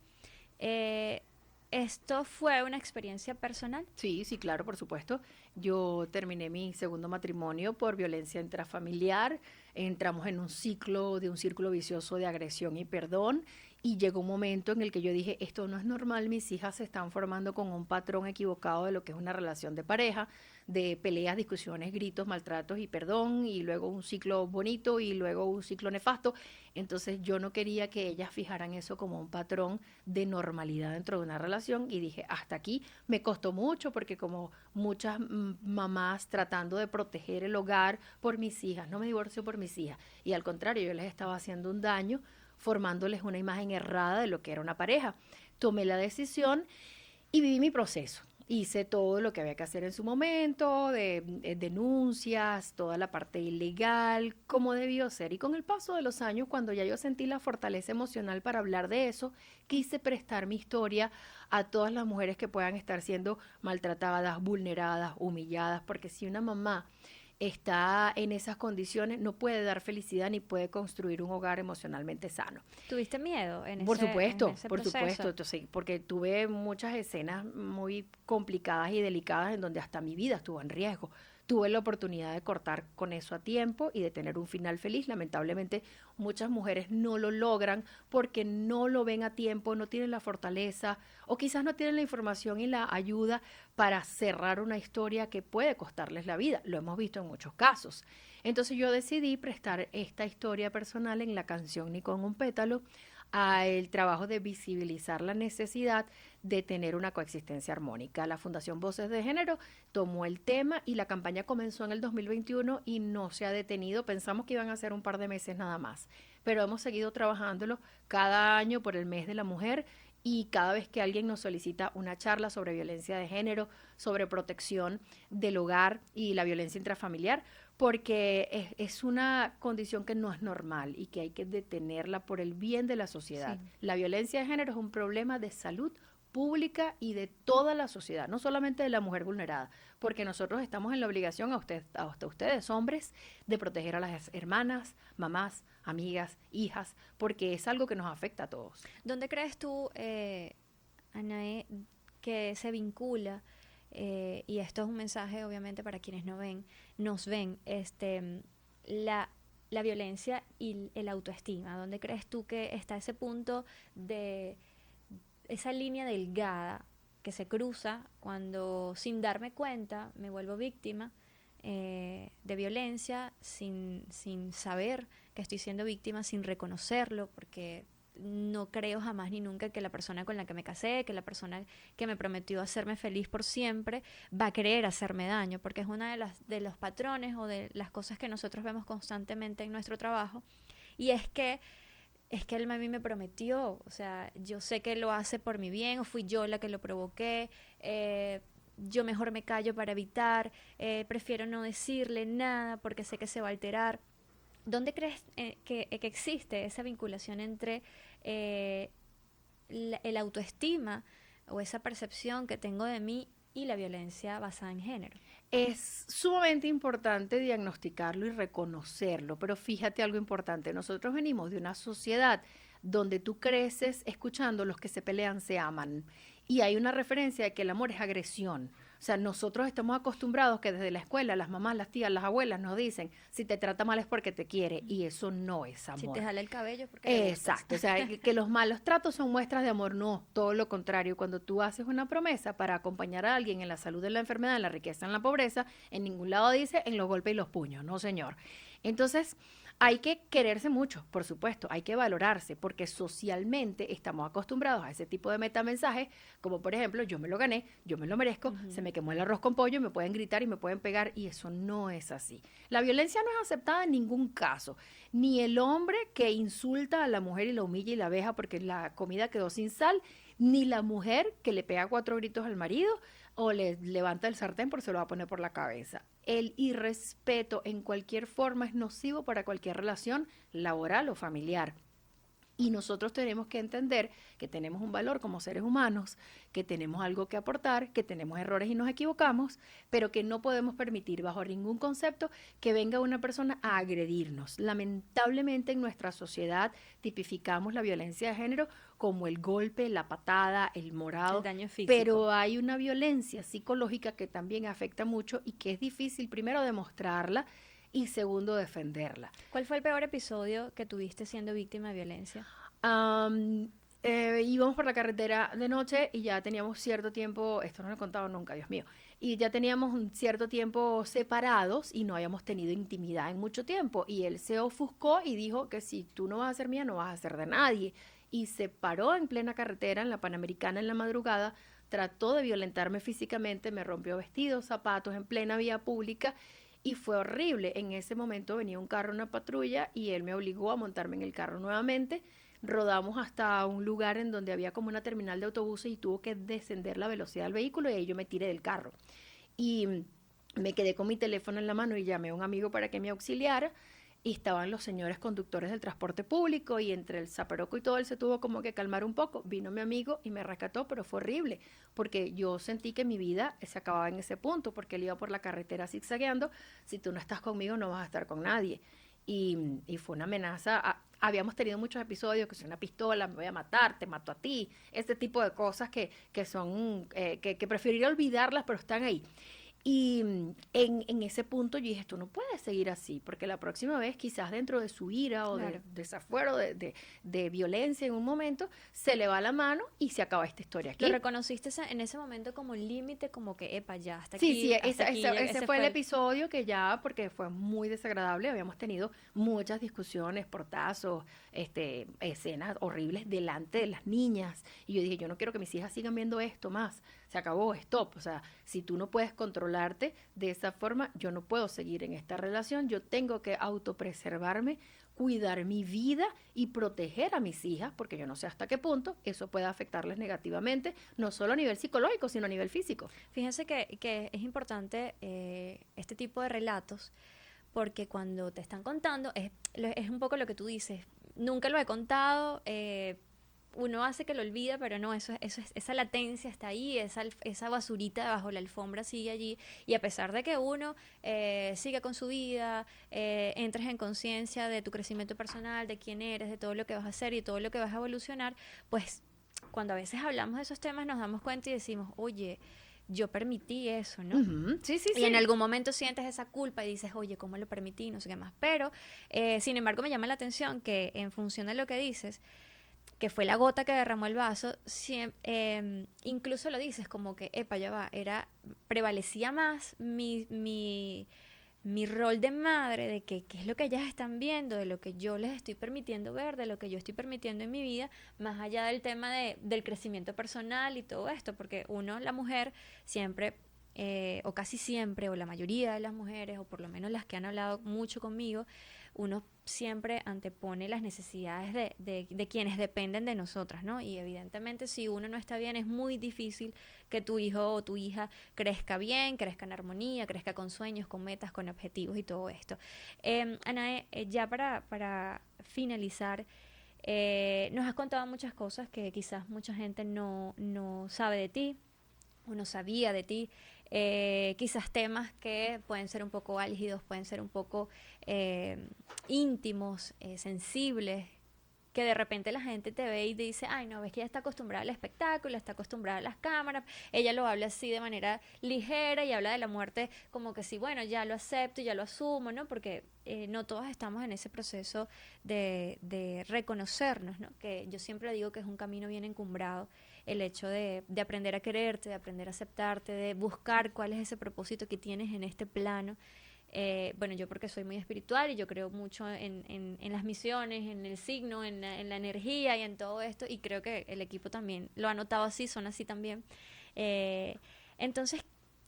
Eh, ¿Esto fue una experiencia personal? Sí, sí, claro, por supuesto. Yo terminé mi segundo matrimonio por violencia intrafamiliar. Entramos en un ciclo de un círculo vicioso de agresión y perdón. Y llegó un momento en el que yo dije, esto no es normal, mis hijas se están formando con un patrón equivocado de lo que es una relación de pareja, de peleas, discusiones, gritos, maltratos y perdón, y luego un ciclo bonito y luego un ciclo nefasto. Entonces yo no quería que ellas fijaran eso como un patrón de normalidad dentro de una relación y dije, hasta aquí me costó mucho porque como muchas mamás tratando de proteger el hogar por mis hijas, no me divorcio por mis hijas y al contrario, yo les estaba haciendo un daño formándoles una imagen errada de lo que era una pareja. Tomé la decisión y viví mi proceso. Hice todo lo que había que hacer en su momento, de denuncias, toda la parte ilegal, como debió ser. Y con el paso de los años, cuando ya yo sentí la fortaleza emocional para hablar de eso, quise prestar mi historia a todas las mujeres que puedan estar siendo maltratadas, vulneradas, humilladas, porque si una mamá está en esas condiciones, no puede dar felicidad ni puede construir un hogar emocionalmente sano. ¿Tuviste miedo en Por en supuesto, ese por supuesto. proceso? Entonces, porque tuve muchas escenas muy complicadas y delicadas en donde hasta mi vida estuvo en riesgo. Tuve la oportunidad de cortar con eso a tiempo y de tener un final feliz. Lamentablemente, muchas mujeres no lo logran porque no lo ven a tiempo, no tienen la fortaleza o quizás no tienen la información y la ayuda para cerrar una historia que puede costarles la vida. Lo hemos visto en muchos casos. Entonces yo decidí prestar esta historia personal en la canción Ni con un pétalo a el trabajo de visibilizar la necesidad de tener una coexistencia armónica. La Fundación Voces de Género tomó el tema y la campaña comenzó en el 2021 y no se ha detenido. Pensamos que iban a ser un par de meses nada más, pero hemos seguido trabajándolo cada año por el mes de la mujer y cada vez que alguien nos solicita una charla sobre violencia de género, sobre protección del hogar y la violencia intrafamiliar, porque es una condición que no es normal y que hay que detenerla por el bien de la sociedad. Sí. La violencia de género es un problema de salud pública y de toda la sociedad, no solamente de la mujer vulnerada, porque nosotros estamos en la obligación hasta ustedes, hombres, de proteger a las hermanas, mamás, amigas, hijas, porque es algo que nos afecta a todos. ¿Dónde crees tú, Anae, que se vincula, y esto es un mensaje obviamente para quienes no ven, nos ven, la, la violencia y el autoestima? ¿Dónde crees tú que está ese punto de esa línea delgada que se cruza cuando sin darme cuenta me vuelvo víctima de violencia, sin saber que estoy siendo víctima, sin reconocerlo, porque no creo jamás ni nunca que la persona con la que me casé, que la persona que me prometió hacerme feliz por siempre, va a querer hacerme daño, porque es una de los patrones o de las cosas que nosotros vemos constantemente en nuestro trabajo, y es que él a mí me prometió, o sea, yo sé que lo hace por mi bien, o fui yo la que lo provoqué, yo mejor me callo para evitar, prefiero no decirle nada porque sé que se va a alterar. ¿Dónde crees que existe esa vinculación entre el autoestima o esa percepción que tengo de mí y la violencia basada en género? Es sumamente importante diagnosticarlo y reconocerlo, pero fíjate algo importante, nosotros venimos de una sociedad donde tú creces escuchando los que se pelean se aman y hay una referencia de que el amor es agresión. O sea, nosotros estamos acostumbrados que desde la escuela las mamás, las tías, las abuelas nos dicen, si te trata mal es porque te quiere y eso no es Si amor. te jala el cabello porque le gustas. Exacto, o sea, que los malos tratos son muestras de amor, no, todo lo contrario. Cuando tú haces una promesa para acompañar a alguien en la salud, en la enfermedad, en la riqueza, en la pobreza, en ningún lado dice en los golpes y los puños, no señor. Entonces, hay que quererse mucho, por supuesto, hay que valorarse, porque socialmente estamos acostumbrados a ese tipo de metamensajes, como por ejemplo, yo me lo gané, yo me lo merezco, se me quemó el arroz con pollo, me pueden gritar y me pueden pegar, y eso no es así. La violencia no es aceptada en ningún caso, ni el hombre que insulta a la mujer y la humilla y la veja porque la comida quedó sin sal, ni la mujer que le pega 4 gritos al marido o le levanta el sartén porque se lo va a poner por la cabeza. El irrespeto en cualquier forma es nocivo para cualquier relación laboral o familiar. Y nosotros tenemos que entender que tenemos un valor como seres humanos, que tenemos algo que aportar, que tenemos errores y nos equivocamos, pero que no podemos permitir bajo ningún concepto que venga una persona a agredirnos. Lamentablemente en nuestra sociedad tipificamos la violencia de género como el golpe, la patada, el morado, El daño físico. pero hay una violencia psicológica que también afecta mucho y que es difícil primero demostrarla y segundo defenderla. ¿Cuál fue el peor episodio que tuviste siendo víctima de violencia? Íbamos por la carretera de noche y ya teníamos cierto tiempo, esto no lo he contado nunca, Dios mío, y ya teníamos un cierto tiempo separados y no habíamos tenido intimidad en mucho tiempo. Y él se ofuscó y dijo que si tú no vas a ser mía, no vas a ser de nadie. Y se paró en plena carretera, en la Panamericana, en la madrugada, trató de violentarme físicamente, me rompió vestidos, zapatos en plena vía pública. Y fue horrible. En ese momento venía un carro, una patrulla, y él me obligó a montarme en el carro nuevamente. Rodamos hasta un lugar en donde había como una terminal de autobuses y tuvo que descender la velocidad del vehículo y ahí yo me tiré del carro. Y me quedé con mi teléfono en la mano y llamé a un amigo para que me auxiliara. Y estaban los señores conductores del transporte público y entre el zaparoco y todo él se tuvo como que calmar un poco. Vino mi amigo y me rescató, pero fue horrible porque yo sentí que mi vida se acababa en ese punto porque él iba por la carretera zigzagueando. Si tú no estás conmigo no vas a estar con nadie. Y fue una amenaza. Habíamos tenido muchos episodios que son una pistola, me voy a matar, te mato a ti, este tipo de cosas que son, que preferiría olvidarlas, pero están ahí. Y en ese punto yo dije, esto no puede seguir así, porque la próxima vez quizás dentro de su ira o Claro. de desafuero, de violencia en un momento, se le va la mano y se acaba esta historia ¿Lo aquí. reconociste en ese momento como límite, como que, epa, ya, hasta Sí, aquí, sí, hasta aquí, ese fue el episodio que ya, porque fue muy desagradable, habíamos tenido muchas discusiones, portazos, escenas horribles delante de las niñas. Y yo dije, yo no quiero que mis hijas sigan viendo esto más. Se acabó, stop. O sea, si tú no puedes controlarte de esa forma, yo no puedo seguir en esta relación. Yo tengo que autopreservarme, cuidar mi vida y proteger a mis hijas, porque yo no sé hasta qué punto eso puede afectarles negativamente, no solo a nivel psicológico, sino a nivel físico. Fíjense que es importante este tipo de relatos, porque cuando te están contando, es un poco lo que tú dices, nunca lo he contado, uno hace que lo olvida, pero no, esa latencia está ahí, esa basurita debajo de la alfombra sigue allí, y a pesar de que uno siga con su vida, entres en conciencia de tu crecimiento personal, de quién eres, de todo lo que vas a hacer y todo lo que vas a evolucionar, pues cuando a veces hablamos de esos temas nos damos cuenta y decimos, oye, yo permití eso, ¿no? Ujú. Sí, sí, Y en sí. algún momento sientes esa culpa y dices, oye, ¿cómo lo permití? No sé qué más. Pero, sin embargo, me llama la atención que en función de lo que dices, que fue la gota que derramó el vaso, incluso lo dices como que, epa, ya va, prevalecía más mi rol de madre, de que qué es lo que ellas están viendo, de lo que yo les estoy permitiendo ver, de lo que yo estoy permitiendo en mi vida, más allá del tema del crecimiento personal y todo esto, porque uno, la mujer, siempre, o casi siempre, o la mayoría de las mujeres, o por lo menos las que han hablado mucho conmigo, uno siempre antepone las necesidades de quienes dependen de nosotras, ¿no? Y evidentemente si uno no está bien es muy difícil que tu hijo o tu hija crezca bien, crezca en armonía, crezca con sueños, con metas, con objetivos y todo esto. Anae, ya para finalizar, nos has contado muchas cosas que quizás mucha gente no sabe de ti, o no sabía de ti, quizás temas que pueden ser un poco álgidos, pueden ser un poco eh, íntimos, sensibles, que de repente la gente te ve y te dice, ay, no, ves que ella está acostumbrada al espectáculo, está acostumbrada a las cámaras, ella lo habla así de manera ligera y habla de la muerte como que sí, bueno, ya lo acepto, ya lo asumo, ¿no? Porque no todos estamos en ese proceso de reconocernos, ¿no? Que yo siempre digo que es un camino bien encumbrado, el hecho de aprender a quererte, de aprender a aceptarte, de buscar cuál es ese propósito que tienes en este plano. Bueno, yo porque soy muy espiritual y yo creo mucho en las misiones, en el signo, en la energía y en todo esto, y creo que el equipo también lo ha notado así, son así también. Eh, entonces,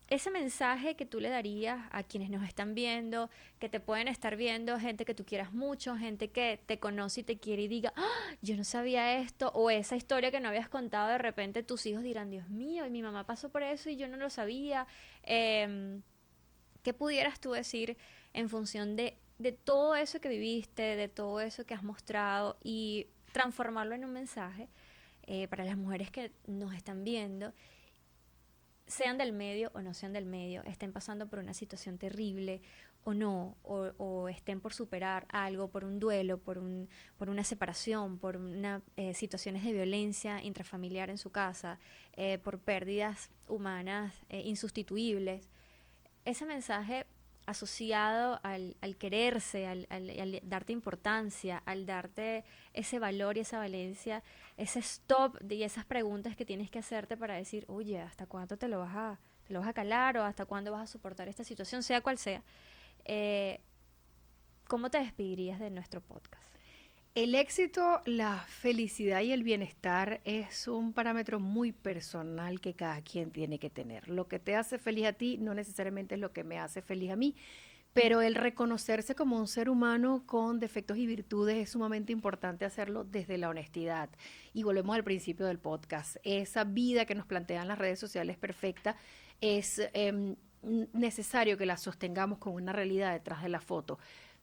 ese mensaje que tú le darías a quienes nos están viendo, que te pueden estar viendo, gente que tú quieras mucho, gente que te conoce y te quiere y diga, ¡ah! Yo no sabía esto, o esa historia que no habías contado, de repente tus hijos dirán, Dios mío, y mi mamá pasó por eso y yo no lo sabía. ¿Qué pudieras tú decir en función de todo eso que viviste, de todo eso que has mostrado y transformarlo en un mensaje para las mujeres que nos están viendo, sean del medio o no sean del medio, estén pasando por una situación terrible o no, o estén por superar algo, por un duelo, por una separación, por situaciones de violencia intrafamiliar en su casa, por pérdidas humanas insustituibles? Ese mensaje asociado al quererse, al darte importancia, al darte ese valor y esa valencia, ese stop y esas preguntas que tienes que hacerte para decir, oye, ¿hasta cuándo te lo vas a calar o hasta cuándo vas a soportar esta situación, sea cual sea? Eh, ¿Cómo te despedirías de nuestro podcast? El éxito, la felicidad y el bienestar es un parámetro muy personal que cada quien tiene que tener. Lo que te hace feliz a ti no necesariamente es lo que me hace feliz a mí, pero el reconocerse como un ser humano con defectos y virtudes es sumamente importante hacerlo desde la honestidad. Y volvemos al principio del podcast. Esa vida que nos plantean las redes sociales perfecta es necesario que la sostengamos con una realidad detrás de la foto.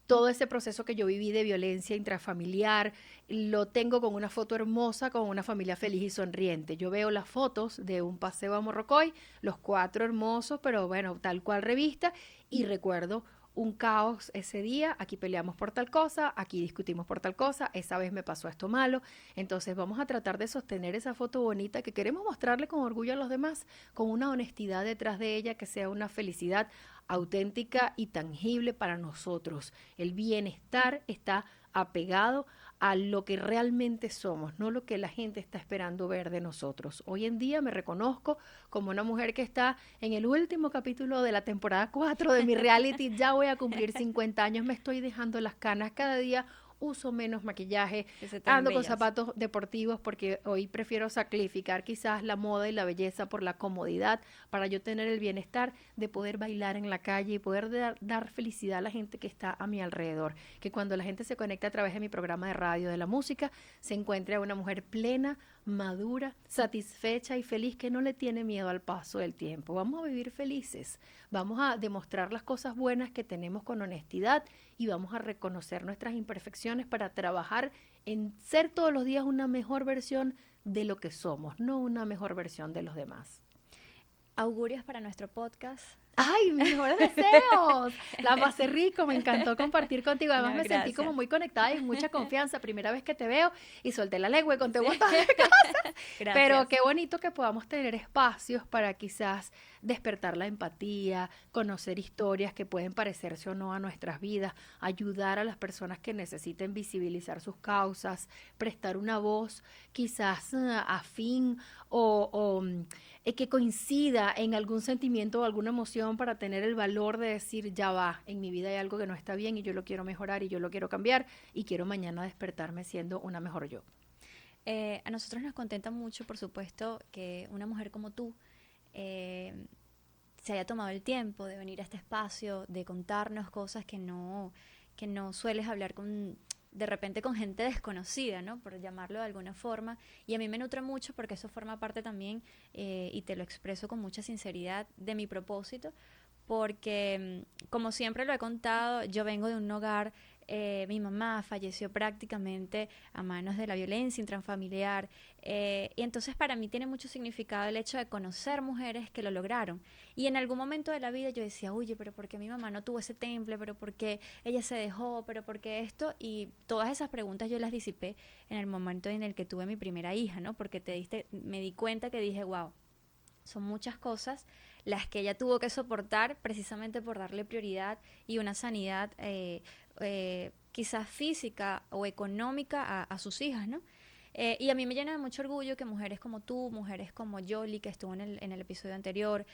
Todo ese proceso que yo viví de violencia intrafamiliar, lo tengo con una foto hermosa, con una familia feliz y sonriente. Yo veo las fotos de un paseo a Morrocoy, los 4 hermosos, pero bueno, tal cual revista, y recuerdo un caos ese día, aquí peleamos por tal cosa, aquí discutimos por tal cosa, esa vez me pasó esto malo. Entonces vamos a tratar de sostener esa foto bonita que queremos mostrarle con orgullo a los demás, con una honestidad detrás de ella que sea una felicidad auténtica y tangible para nosotros. El bienestar está apegado a lo que realmente somos, no lo que la gente está esperando ver de nosotros. Hoy en día me reconozco como una mujer que está en el último capítulo de la temporada 4 de mi reality. Ya voy a cumplir 50 años, me estoy dejando las canas cada día. Uso menos maquillaje, Que se te ven ando con bellas. zapatos deportivos porque hoy prefiero sacrificar quizás la moda y la belleza por la comodidad para yo tener el bienestar de poder bailar en la calle y poder dar felicidad a la gente que está a mi alrededor. Que cuando la gente se conecta a través de mi programa de radio, de la música, se encuentre a una mujer plena, madura, satisfecha y feliz que no le tiene miedo al paso del tiempo. Vamos a vivir felices, vamos a demostrar las cosas buenas que tenemos con honestidad y vamos a reconocer nuestras imperfecciones para trabajar en ser todos los días una mejor versión de lo que somos, no una mejor versión de los demás. Augurios para nuestro podcast. ¡Ay, mis mejores deseos! La pasé rico, me encantó compartir contigo. Además, No, me sentí gracias. como muy conectada y mucha confianza. Primera vez que te veo y solté la lengua y conté un montón de cosas. Gracias. Pero qué bonito que podamos tener espacios para quizás despertar la empatía, conocer historias que pueden parecerse o no a nuestras vidas, ayudar a las personas que necesiten visibilizar sus causas, prestar una voz quizás afín que coincida en algún sentimiento o alguna emoción para tener el valor de decir, ya va, en mi vida hay algo que no está bien y yo lo quiero mejorar y yo lo quiero cambiar y quiero mañana despertarme siendo una mejor yo. A nosotros nos contenta mucho, por supuesto, que una mujer como tú se haya tomado el tiempo de venir a este espacio, de contarnos cosas que no sueles hablar de repente con gente desconocida, ¿no? Por llamarlo de alguna forma. Y a mí me nutre mucho porque eso forma parte también, y te lo expreso con mucha sinceridad, de mi propósito, porque como siempre lo he contado, yo vengo de un hogar, mi mamá falleció prácticamente a manos de la violencia intrafamiliar, y entonces para mí tiene mucho significado el hecho de conocer mujeres que lo lograron. Y en algún momento de la vida yo decía, oye, pero ¿por qué mi mamá no tuvo ese temple? ¿Pero por qué ella se dejó? ¿Pero por qué esto? Y todas esas preguntas yo las disipé en el momento en el que tuve mi primera hija, ¿no? Porque me di cuenta que dije, wow, son muchas cosas las que ella tuvo que soportar precisamente por darle prioridad y una sanidad quizás física o económica a sus hijas, ¿no? Y a mí me llena de mucho orgullo que mujeres como tú, mujeres como Yoli, que estuvo en el episodio anterior,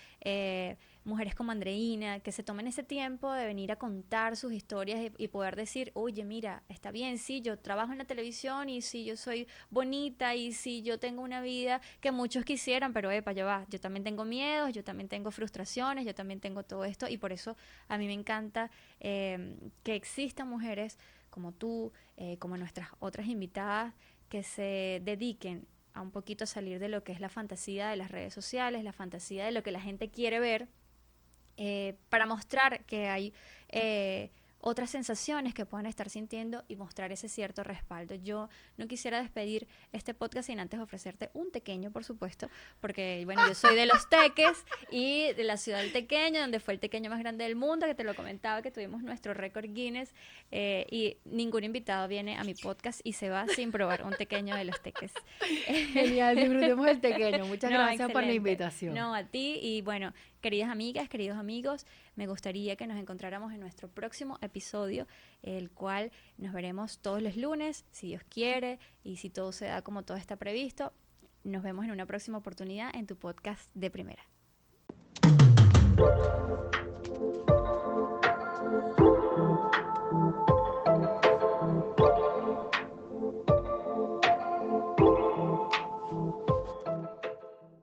mujeres como Andreina, que se tomen ese tiempo de venir a contar sus historias y poder decir, oye, mira, está bien, sí, yo trabajo en la televisión y sí, yo soy bonita y sí, yo tengo una vida que muchos quisieran, pero epa, ya va, yo también tengo miedos, yo también tengo frustraciones, yo también tengo todo esto y por eso a mí me encanta que existan mujeres como tú, como nuestras otras invitadas, que se dediquen a un poquito a salir de lo que es la fantasía de las redes sociales, la fantasía de lo que la gente quiere ver, para mostrar que hay otras sensaciones que puedan estar sintiendo y mostrar ese cierto respaldo. Yo no quisiera despedir este podcast sin antes ofrecerte un tequeño, por supuesto, porque bueno, yo soy de Los Teques y de la ciudad del Tequeño, donde fue el tequeño más grande del mundo, que te lo comentaba, que tuvimos nuestro récord Guinness, y ningún invitado viene a mi podcast y se va sin probar un tequeño de Los Teques. Genial, disfrutemos el tequeño. Muchas gracias por la excelente. invitación. No, a ti y bueno, queridas amigas, queridos amigos, me gustaría que nos encontráramos en nuestro próximo episodio, el cual nos veremos todos los lunes, si Dios quiere, y si todo se da como todo está previsto. Nos vemos en una próxima oportunidad en tu podcast de primera.